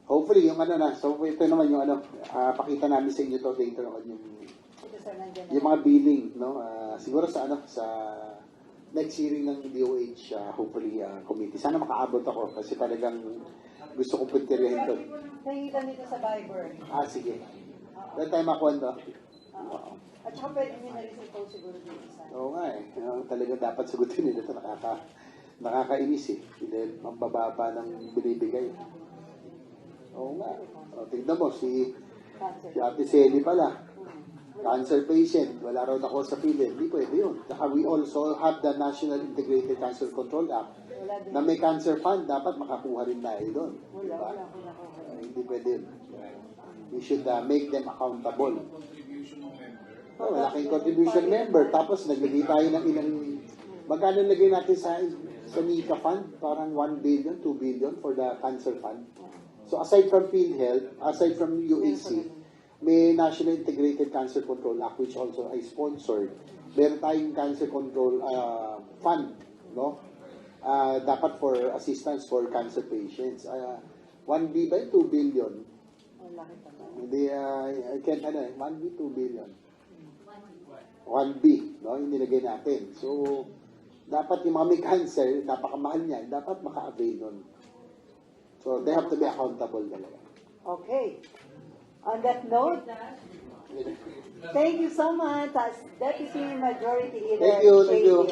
Hopefully, yung ano na. So, ito naman yung ano, pakita namin sa inyo to later on yung mga billing, no? Siguro sa ano, sa next hearing ng DOH, hopefully, committee. Sana makaabot ako kasi talagang gusto kong puntiryahin to. Nakikita nito sa Viber. Sige. Dahil tayo makuha to. At saka pwede nyo na rin suppose siguro dito sa... Oo nga eh. Talagang dapat sagutin nila ito. Nakakainis eh. Dahil mambababa ng binibigay. Oo nga. Tignan mo, si Ate Sally pala. Cancer patient. Wala raw na sa PhilHealth. Hindi pwede yun. Saka we also have the National Integrated Cancer Control Act na may cancer fund. Dapat makakuha rin tayo doon. Diba? Hindi pwede yun. We should make them accountable. Wala kayong contribution member. Tapos naglagay tayo ng ilang... Magkano lagay natin sa NICA fund? Parang 1 billion, 2 billion for the cancer fund. So aside from PhilHealth, aside from UAC, may National Integrated Cancer Control Act which also I sponsored. Meron tayong cancer control fund, no? Dapat for assistance for cancer patients. 1 B by 2 billion. Hindi, I can't, 1 B, 2 billion. 1B, no? Yung nilagay natin. So, dapat yung mga may cancer, napakamahal niyan, dapat maka-avail nun. So, they have to be accountable talaga. Okay. On that note, thank you so much as Deputy Majority Leader. Thank you.